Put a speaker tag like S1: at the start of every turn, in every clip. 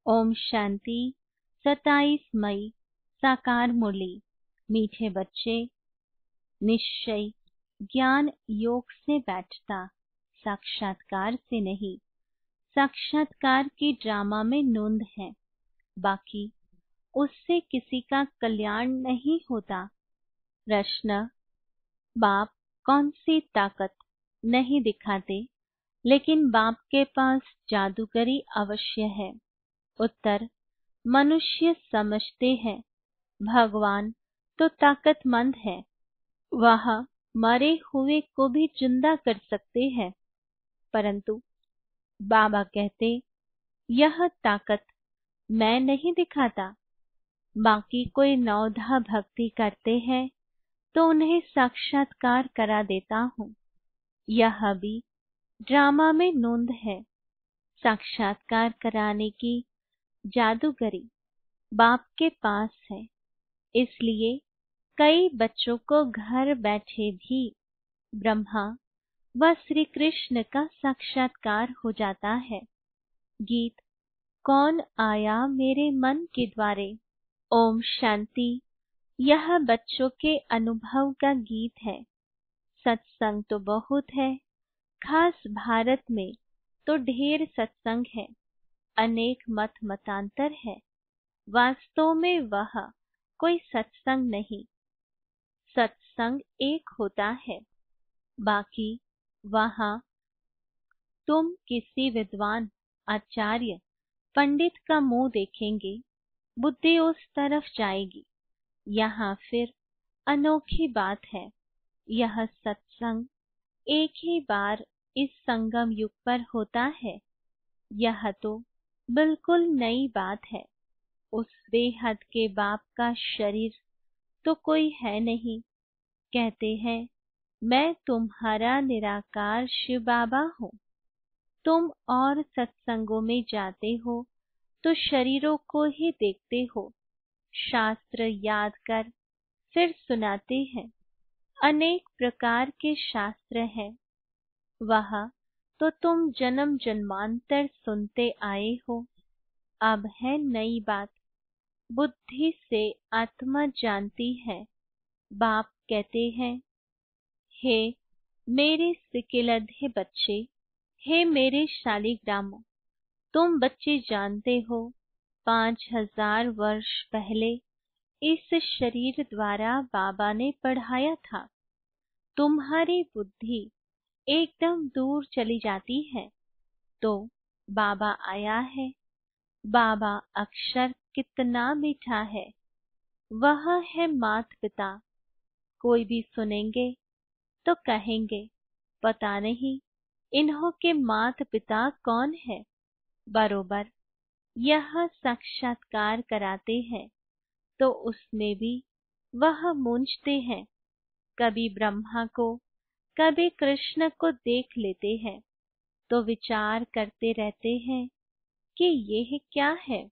S1: ओम शांति। 27 मई साकार मुरली। मीठे बच्चे, निश्चय ज्ञान योग से बैठता, साक्षात्कार से नहीं। साक्षात्कार की ड्रामा में नोंद है, बाकी उससे किसी का कल्याण नहीं होता। प्रश्न, बाप कौन सी ताकत नहीं दिखाते, लेकिन बाप के पास जादूगरी अवश्य है। उत्तर, मनुष्य समझते हैं भगवान तो ताकतमंद है, वह मरे हुए को भी जिंदा कर सकते हैं, परंतु बाबा कहते यह ताकत मैं नहीं दिखाता। बाकी कोई नवधा भक्ति करते हैं तो उन्हें साक्षात्कार करा देता हूँ। यह भी ड्रामा में नोंद है। साक्षात्कार कराने की जादूगरी बाप के पास है, इसलिए कई बच्चों को घर बैठे भी ब्रह्मा व श्री कृष्ण का साक्षात्कार हो जाता है। गीत, कौन आया मेरे मन के द्वारे। ओम शांति। यह बच्चों के अनुभव का गीत है। सत्संग तो बहुत है, खास भारत में तो ढेर सत्संग है, अनेक मत मतांतर है। वास्तव में वह कोई सत्संग नहीं, सत्संग एक होता है। बाकी वहाँ तुम किसी विद्वान, आचार्य, पंडित का मुंह देखेंगे, बुद्धि उस तरफ जाएगी। यहाँ फिर अनोखी बात है, यह सत्संग एक ही बार इस संगम युग पर होता है। यह तो बिल्कुल नई बात है। उस बेहद के बाप का शरीर तो कोई है नहीं। कहते हैं मैं तुम्हारा निराकार शिव बाबा हूँ। तुम और सत्संगों में जाते हो तो शरीरों को ही देखते हो। शास्त्र याद कर फिर सुनाते हैं। अनेक प्रकार के शास्त्र हैं, वह तो तुम जन्म जन्मांतर सुनते आए हो। अब है नई बात, बुद्धि से आत्मा जानती है। बाप कहते हैं, हे मेरे सिकिलधे बच्चे, हे मेरे शालिग्रामों, तुम बच्चे जानते हो 5000 वर्ष पहले इस शरीर द्वारा बाबा ने पढ़ाया था। तुम्हारी बुद्धि एकदम दूर चली जाती है तो बाबा आया है। बाबा अक्षर कितना मीठा है, वह है मात पिता। कोई भी सुनेंगे तो कहेंगे पता नहीं इन्हों के मात पिता कौन है। बरोबर यह साक्षात्कार कराते हैं तो उसमें भी वह मूंझते हैं। कभी ब्रह्मा को कभी कृष्ण को देख लेते हैं तो विचार करते रहते हैं कि यह क्या है।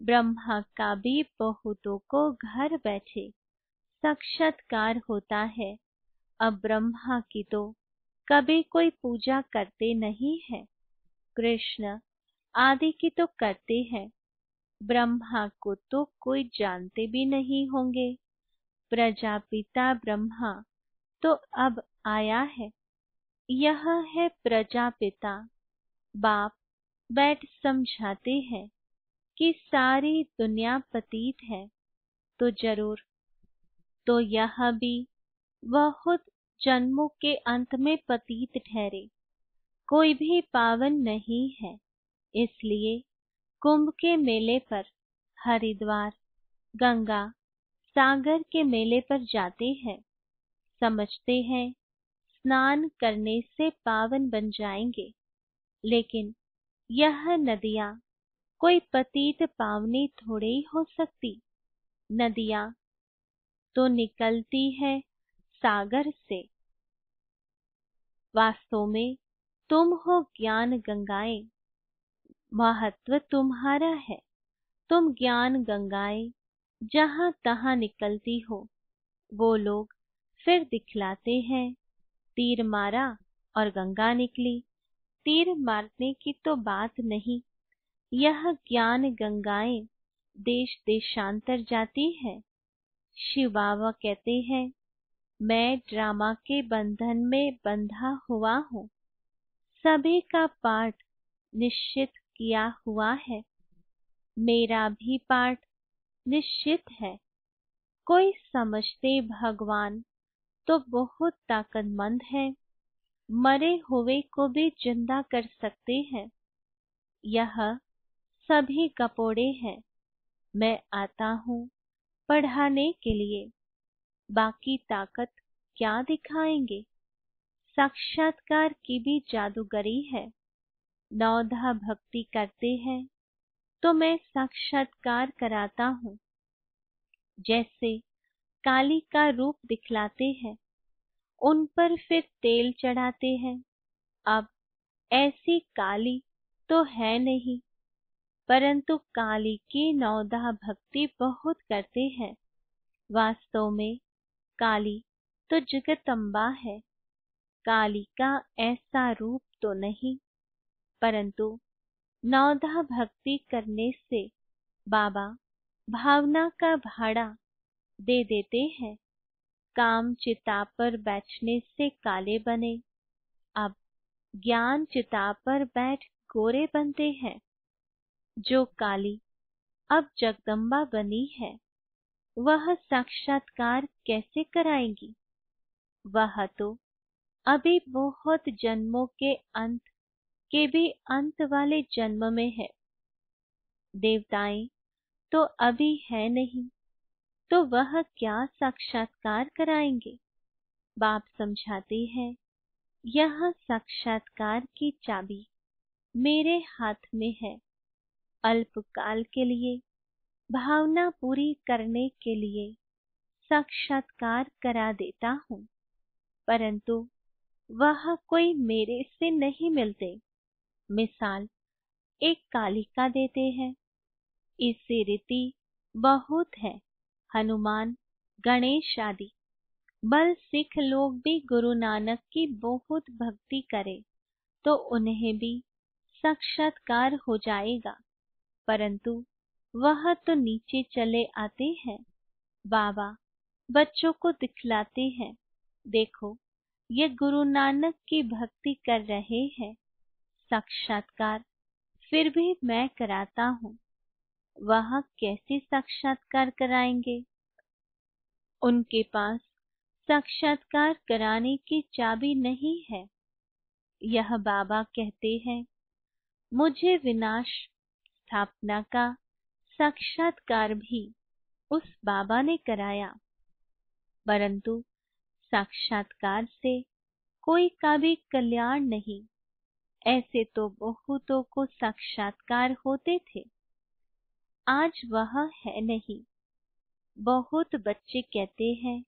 S1: ब्रह्मा का भी बहुतों को घर बैठे साक्षात्कार होता है। अब ब्रह्मा की तो कभी कोई पूजा करते नहीं है, कृष्ण आदि की तो करते हैं। ब्रह्मा को तो कोई जानते भी नहीं होंगे। प्रजापिता ब्रह्मा तो अब आया है, यह है प्रजापिता। बाप बैठ समझाते हैं कि सारी दुनिया पतित है, तो जरूर तो यह भी बहुत जन्मों के अंत में पतित ठहरे। कोई भी पावन नहीं है, इसलिए कुंभ के मेले पर, हरिद्वार, गंगा सागर के मेले पर जाते हैं। समझते हैं स्नान करने से पावन बन जाएंगे, लेकिन यह नदियाँ कोई पतित पावनी थोड़े ही हो सकती। नदियाँ तो निकलती है सागर से। वास्तव में तुम हो ज्ञान गंगाएं, महत्व तुम्हारा है। तुम ज्ञान गंगाएं जहाँ तहाँ निकलती हो। वो लोग फिर दिखलाते हैं तीर मारा और गंगा निकली। तीर मारने की तो बात नहीं, यह ज्ञान गंगाएं देश देशांतर जाती है। शिव बाबा कहते हैं, मैं ड्रामा के बंधन में बंधा हुआ हूँ। सभी का पाठ निश्चित किया हुआ है। मेरा भी पाठ निश्चित है। कोई समझते भगवान तो बहुत ताकतमंद है, मरे हुए को भी जिंदा कर सकते हैं। यह सभी कपोड़े हैं। मैं आता हूँ पढ़ाने के लिए। बाकी ताकत क्या दिखाएंगे। साक्षात्कार की भी जादूगरी है। नौधा भक्ति करते हैं तो मैं साक्षात्कार कराता हूँ। जैसे काली का रूप दिखलाते हैं, उन पर फिर तेल चढ़ाते हैं। अब ऐसी काली तो है नहीं, परंतु काली की नौधा भक्ति बहुत करते हैं। वास्तव में काली तो जगदम्बा है। काली का ऐसा रूप तो नहीं, परंतु नौधा भक्ति करने से बाबा भावना का भाड़ा दे देते हैं। काम चिता पर बैठने से काले बने, अब ज्ञान चिता पर बैठ गोरे बनते हैं। जो काली अब जगदम्बा बनी है, वह साक्षात्कार कैसे कराएंगी। वह तो अभी बहुत जन्मों के अंत के भी अंत वाले जन्म में है। देवताएं तो अभी है नहीं, तो वह क्या साक्षात्कार कराएंगे। बाप समझाते हैं, यह साक्षात्कार की चाबी मेरे हाथ में है। अल्पकाल के लिए भावना पूरी करने के लिए साक्षात्कार करा देता हूँ, परंतु वह कोई मेरे से नहीं मिलते। मिसाल एक कालिका देते हैं। इससे रीति बहुत है। हनुमान, गणेश आदि। बल सिख लोग भी गुरु नानक की बहुत भक्ति करें तो उन्हें भी साक्षात्कार हो जाएगा, परंतु वह तो नीचे चले आते हैं। बाबा बच्चों को दिखलाते हैं, देखो ये गुरु नानक की भक्ति कर रहे हैं। साक्षात्कार फिर भी मैं कराता हूँ। वह कैसे साक्षात्कार कराएंगे। उनके पास साक्षात्कार कराने की चाबी नहीं है। यह बाबा कहते हैं, मुझे विनाश स्थापना का साक्षात्कार भी उस बाबा ने कराया, परंतु साक्षात्कार से कोई का भी कल्याण नहीं। ऐसे तो बहुतों को साक्षात्कार होते थे, आज वह है नहीं। बहुत बच्चे कहते हैं,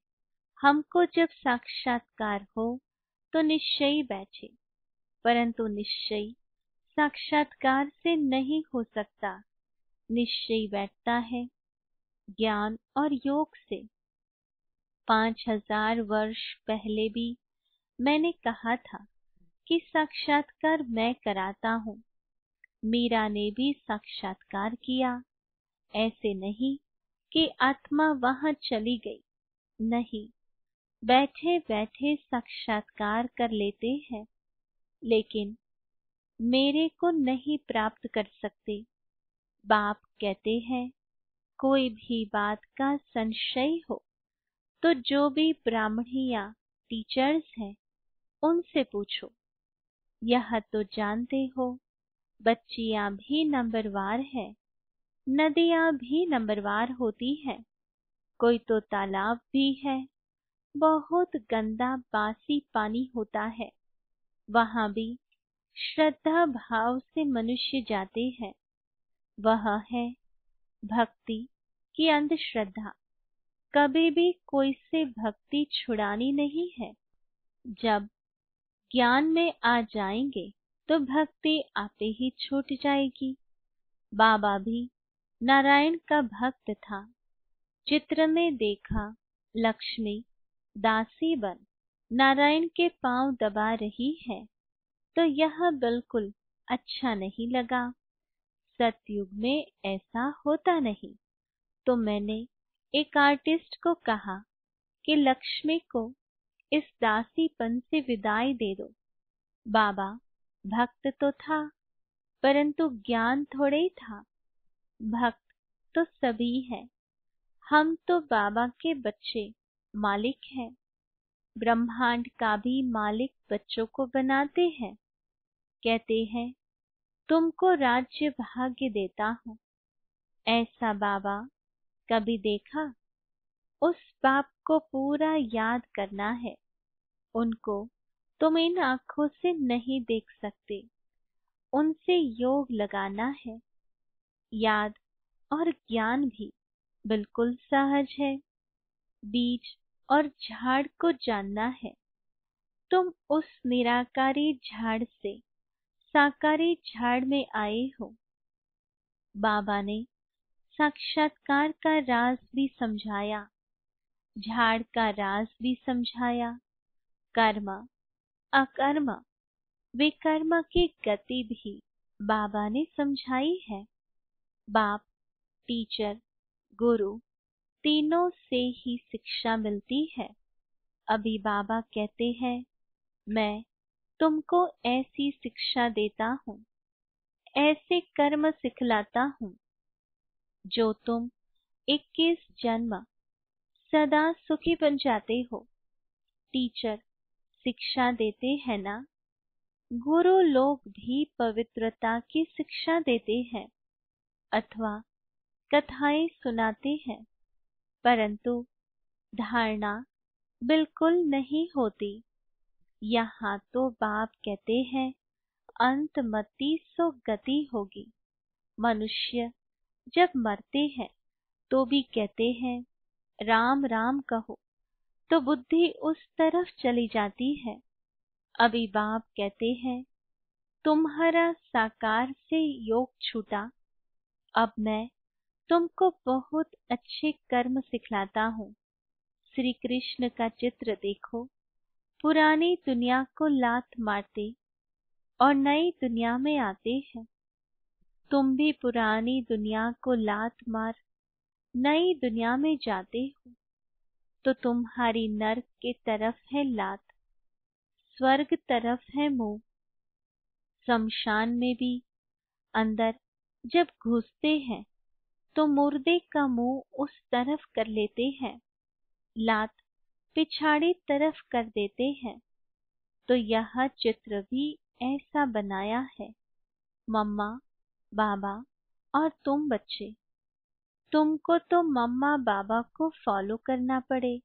S1: हमको जब साक्षात्कार हो तो निश्चय बैठे, परंतु निश्चय साक्षात्कार से नहीं हो सकता। निश्चय बैठता है ज्ञान और योग से। 5000 वर्ष पहले भी मैंने कहा था कि साक्षात्कार मैं कराता हूँ। मीरा ने भी साक्षात्कार किया। ऐसे नहीं कि आत्मा वहां चली गई, नहीं, बैठे बैठे साक्षात्कार कर लेते हैं, लेकिन मेरे को नहीं प्राप्त कर सकते। बाप कहते हैं, कोई भी बात का संशय हो तो जो भी ब्राह्मणिया टीचर्स हैं उनसे पूछो। यह तो जानते हो, बच्चियां भी नंबरवार है, नदियां भी नंबरवार होती है। कोई तो तालाब भी है, बहुत गंदा बासी पानी होता है, वहां भी श्रद्धा भाव से मनुष्य जाते हैं। वह है भक्ति की अंधश्रद्धा। कभी भी कोई से भक्ति छुड़ानी नहीं है। जब ज्ञान में आ जाएंगे तो भक्ति आपे ही छूट जाएगी। बाबा भी नारायण का भक्त था। चित्र में देखा लक्ष्मी दासी बन नारायण के पांव दबा रही है, तो यह बिल्कुल अच्छा नहीं लगा। सतयुग में ऐसा होता नहीं। तो मैंने एक आर्टिस्ट को कहा कि लक्ष्मी को इस दासीपन से विदाई दे दो। बाबा भक्त तो था, परंतु ज्ञान थोड़े ही था। भक्त तो सभी है। हम तो बाबा के बच्चे, मालिक हैं। ब्रह्मांड का भी मालिक बच्चों को बनाते हैं। कहते हैं तुमको राज्य भाग्य देता हूँ। ऐसा बाबा कभी देखा? उस बाप को पूरा याद करना है। उनको तुम इन आँखों से नहीं देख सकते, उनसे योग लगाना है। याद और ज्ञान भी बिल्कुल सहज है। बीज और झाड़ को जानना है। तुम उस निराकारी झाड़ से साकारी झाड़ में आए हो। बाबा ने साक्षात्कार का राज भी समझाया, झाड़ का राज भी समझाया। कर्म अकर्म विकर्म की गति भी बाबा ने समझाई है। बाप, टीचर, गुरु तीनों से ही शिक्षा मिलती है। अभी बाबा कहते हैं मैं तुमको ऐसी शिक्षा देता हूँ, ऐसे कर्म सिखलाता हूँ जो तुम 21 जन्म सदा सुखी बन जाते हो। टीचर शिक्षा देते हैं ना, गुरु लोग भी पवित्रता की शिक्षा देते हैं अथवा कथाएं सुनाते हैं, परंतु धारणा बिल्कुल नहीं होती। यहाँ तो बाप कहते हैं अंतमति सो गति होगी। मनुष्य जब मरते हैं तो भी कहते हैं राम राम कहो, तो बुद्धि उस तरफ चली जाती है। अभी बाप कहते हैं तुम्हारा साकार से योग छूटा। अब मैं तुमको बहुत अच्छे कर्म सिखलाता हूँ। श्री कृष्ण का चित्र देखो, पुरानी दुनिया को लात मारते और नई दुनिया में आते हैं। तुम भी पुरानी दुनिया को लात मार नई दुनिया में जाते हो। तो तुम्हारी नर्क के तरफ है लात, स्वर्ग तरफ है मुंह। शमशान में भी अंदर जब घुसते हैं तो मुर्दे का मुंह उस तरफ कर लेते हैं, लात पिछाड़ी तरफ कर देते हैं। तो यह चित्र भी ऐसा बनाया है। मम्मा, बाबा और तुम बच्चे, तुमको तो मम्मा बाबा को फॉलो करना पड़े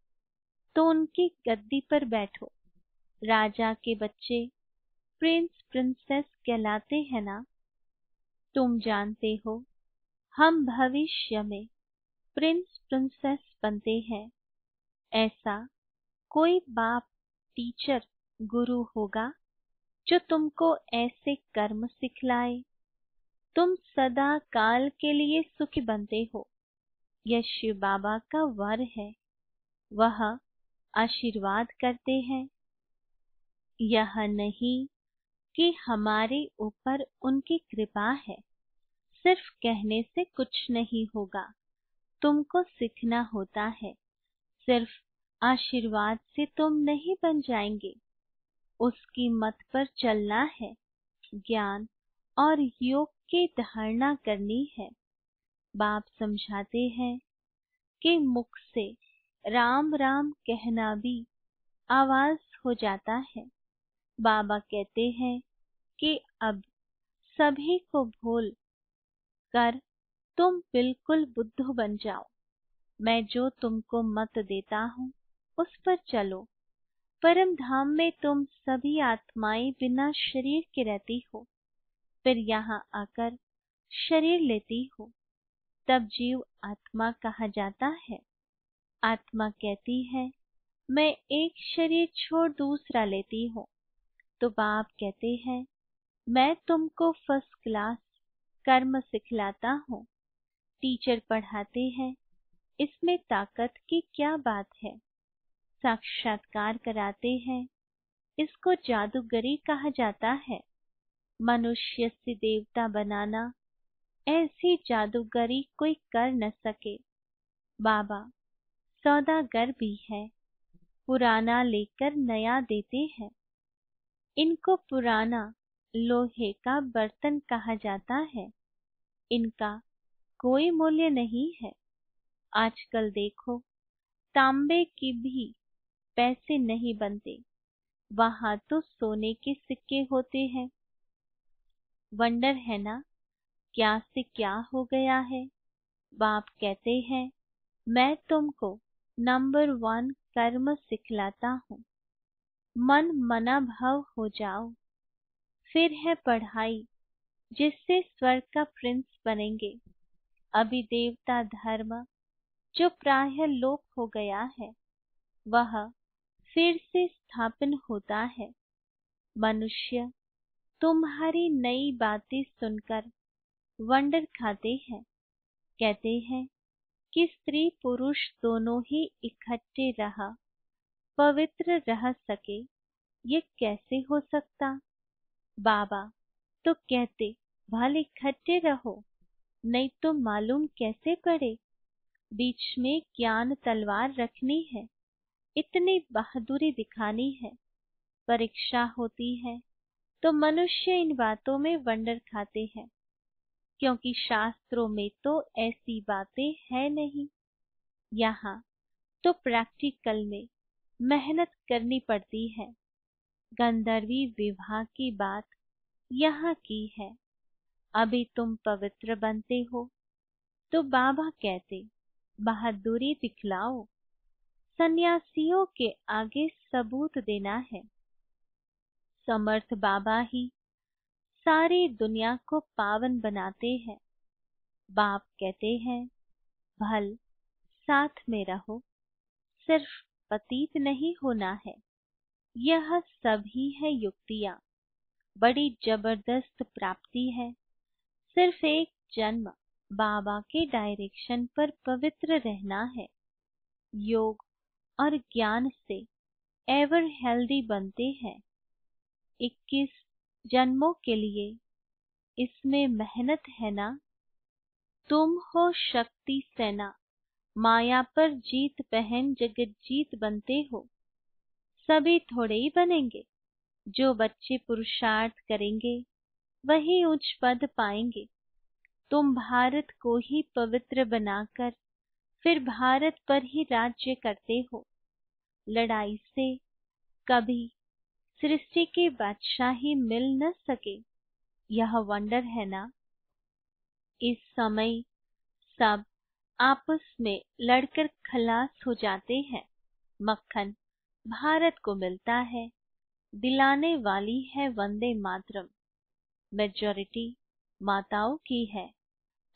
S1: तो उनकी गद्दी पर बैठो। राजा के बच्चे प्रिंस प्रिंसेस कहलाते हैं ना। तुम जानते हो हम भविष्य में प्रिंस प्रिंसेस बनते हैं। ऐसा कोई बाप, टीचर, गुरु होगा जो तुमको ऐसे कर्म सिखलाए। तुम सदा काल के लिए सुखी बनते हो। यह शिव बाबा का वर है, वह आशीर्वाद करते हैं। यह नहीं कि हमारे ऊपर उनकी कृपा है। सिर्फ कहने से कुछ नहीं होगा, तुमको सीखना होता है। सिर्फ आशीर्वाद से तुम नहीं बन जाएंगे, उसकी मत पर चलना है। ज्ञान और योग की धारणा करनी है। बाप समझाते हैं कि मुख से राम राम कहना भी आवाज हो जाता है। बाबा कहते हैं कि अब सभी को भूल कर तुम बिल्कुल बुद्ध बन जाओ। मैं जो तुमको मत देता हूँ उस पर चलो। परम धाम में तुम सभी आत्माएं बिना शरीर के रहती हो, फिर यहाँ आकर शरीर लेती हो, तब जीव आत्मा कहा जाता है। आत्मा कहती है मैं एक शरीर छोड़ दूसरा लेती हूँ। तो बाप कहते हैं मैं तुमको फर्स्ट क्लास कर्म सिखलाता हूँ। टीचर पढ़ाते हैं, इसमें ताकत की क्या बात है। साक्षात्कार कराते हैं, इसको जादूगरी कहा जाता है। मनुष्य से देवता बनाना ऐसी जादूगरी कोई कर न सके। बाबा सौदागर भी है, पुराना लेकर नया देते हैं। इनको पुराना लोहे का बर्तन कहा जाता है, इनका कोई मूल्य नहीं है। आजकल देखो, तांबे की भी पैसे नहीं बनते, वहां तो सोने के सिक्के होते हैं। वंडर है ना, क्या से क्या हो गया है। बाप कहते हैं, मैं तुमको नंबर 1 कर्म सिखलाता हूँ। मन मना भव हो जाओ। फिर है पढ़ाई, जिससे स्वर्ग का प्रिंस बनेंगे। अभी देवता धर्म जो प्रायः लोप हो गया है, वह फिर से स्थापन होता है। मनुष्य तुम्हारी नई बातें सुनकर वंडर खाते हैं। कहते हैं कि स्त्री पुरुष दोनों ही इकट्ठे रह पवित्र रह सके, ये कैसे हो सकता। बाबा तो कहते, भले इकट्ठे रहो, नहीं तो मालूम कैसे पड़े। बीच में ज्ञान तलवार रखनी है, इतनी बहादुरी दिखानी है। परीक्षा होती है तो मनुष्य इन बातों में वंडर खाते हैं, क्योंकि शास्त्रों में तो ऐसी बातें है नहीं। यहाँ तो प्रैक्टिकल में मेहनत करनी पड़ती है। गंधर्वी विवाह की बात यहाँ की है। अभी तुम पवित्र बनते हो तो बाबा कहते, बहादुरी दिखलाओ। सन्यासियों के आगे सबूत देना है। समर्थ बाबा ही सारी दुनिया को पावन बनाते हैं। बाप कहते हैं, भल साथ में रहो, सिर्फ पतित नहीं होना है। यह सभी है युक्तियाँ, बड़ी जबरदस्त प्राप्ति है। सिर्फ एक जन्म बाबा के डायरेक्शन पर पवित्र रहना है। योग और ज्ञान से एवर हेल्दी बनते हैं। 21 जन्मों के लिए इसमें मेहनत है ना। तुम हो शक्ति सेना, माया पर जीत पहन जगत जीत बनते हो। सभी थोड़े ही बनेंगे। जो बच्चे पुरुषार्थ करेंगे वही उच्च पद पाएंगे। तुम भारत को ही पवित्र बनाकर फिर भारत पर ही राज्य करते हो। लड़ाई से कभी सृष्टि के बादशाही मिल न सके, यह वंडर है ना। इस समय सब आपस में लड़कर खलास हो जाते हैं। मक्खन भारत को मिलता है, दिलाने वाली है वंदे मातरम। मेजॉरिटी माताओं की है।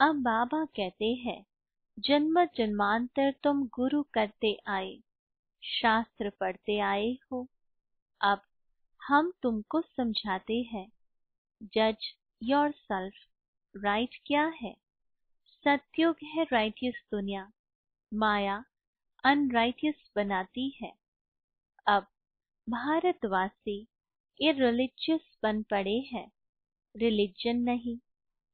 S1: अब बाबा कहते हैं, जन्म जन्मांतर तुम गुरु करते आए, शास्त्र पढ़ते आए हो। अब हम तुमको समझाते हैं। जज योर सेल्फ, राइट क्या है। सत्युग है राइटियस दुनिया, माया अनराइटियस बनाती है। अब भारतवासी इररिलीजियस बन पड़े हैं। रिलीजन नहीं,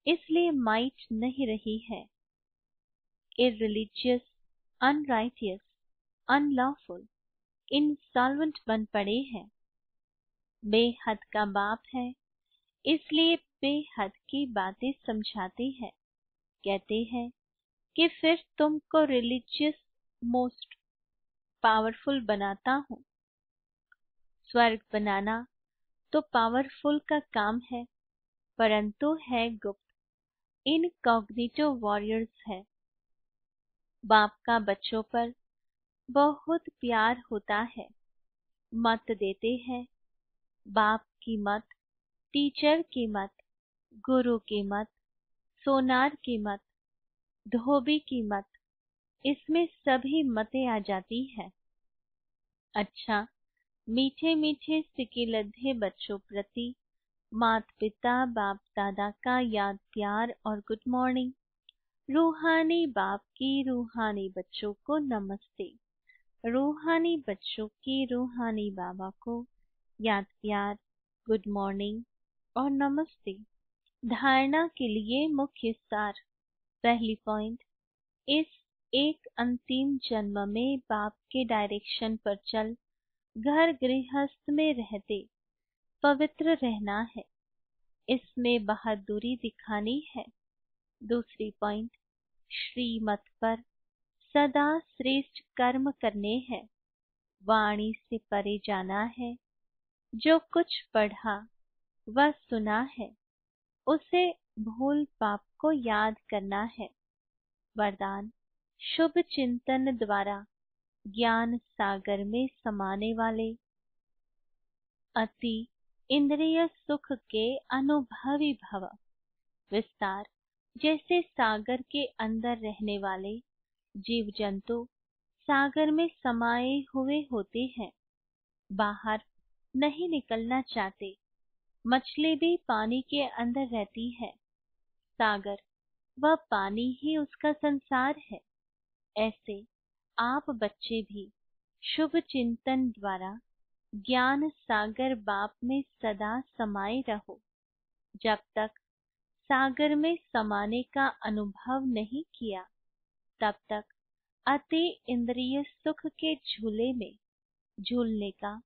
S1: इसलिए माइट नहीं रही है। इररिलीजियस, अनराइटियस, अनलॉफुल, इंसॉल्वेंट बन पड़े हैं। बेहद का बाप है, इसलिए बेहद की बातें समझाते हैं। कहते हैं कि फिर तुमको रिलीजियस मोस्ट पावरफुल बनाता हूँ। स्वर्ग बनाना तो पावरफुल का काम है, परंतु है गुप्त, इनकॉग्निटो वॉरियर्स है। बाप का बच्चों पर बहुत प्यार होता है। मत देते हैं। बाप की मत, टीचर की मत, गुरु की मत, सोनार की मत, धोबी की मत, इसमें सभी मतें आ जाती है। अच्छा, मीठे मीठे सिकिलधे बच्चों प्रति माता पिता बाप दादा का याद प्यार और गुड मॉर्निंग। रूहानी बाप की रूहानी बच्चों को नमस्ते। रूहानी बच्चों की रूहानी बाबा को याद प्यार, गुड मॉर्निंग और नमस्ते। धारणा के लिए मुख्य सार। पहली पॉइंट, इस एक अंतिम जन्म में बाप के डायरेक्शन पर चल घर गृहस्थ में रहते पवित्र रहना है, इसमें बहादुरी दिखानी है। दूसरी पॉइंट, श्रीमत पर सदा श्रेष्ठ कर्म करने हैं, वाणी से परे जाना है। जो कुछ पढ़ा व सुना है उसे भूल पाप को याद करना है। वरदान, शुभ चिंतन द्वारा ज्ञान सागर में समाने वाले अति इंद्रिय सुख के अनुभवी भव। विस्तार, जैसे सागर के अंदर रहने वाले जीव जंतु सागर में समाये हुए होते हैं, बाहर नहीं निकलना चाहते। मछली भी पानी के अंदर रहती है, सागर वह पानी ही उसका संसार है। ऐसे आप बच्चे भी शुभ चिंतन द्वारा ज्ञान सागर बाप में सदा समाये रहो। जब तक सागर में समाने का अनुभव नहीं किया, तब तक अति इंद्रिय सुख के झूले में झूलने का,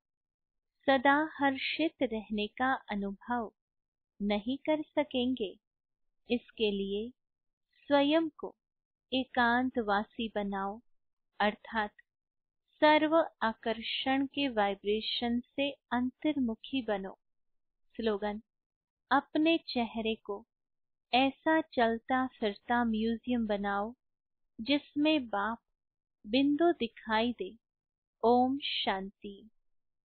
S1: सदा हर्षित रहने का अनुभव नहीं कर सकेंगे। इसके लिए स्वयं को एकांतवासी बनाओ, अर्थात सर्व आकर्षण के वाइब्रेशन से अंतर्मुखी बनो। स्लोगन, अपने चेहरे को ऐसा चलता फिरता म्यूजियम बनाओ जिसमें बाप बिंदु दिखाई दे। Om Shanti.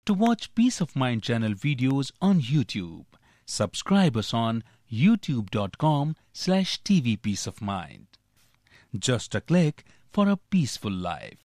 S2: To watch Peace of Mind channel videos on YouTube, subscribe us on youtube.com/tvpeaceofmind. Just a click for a peaceful life.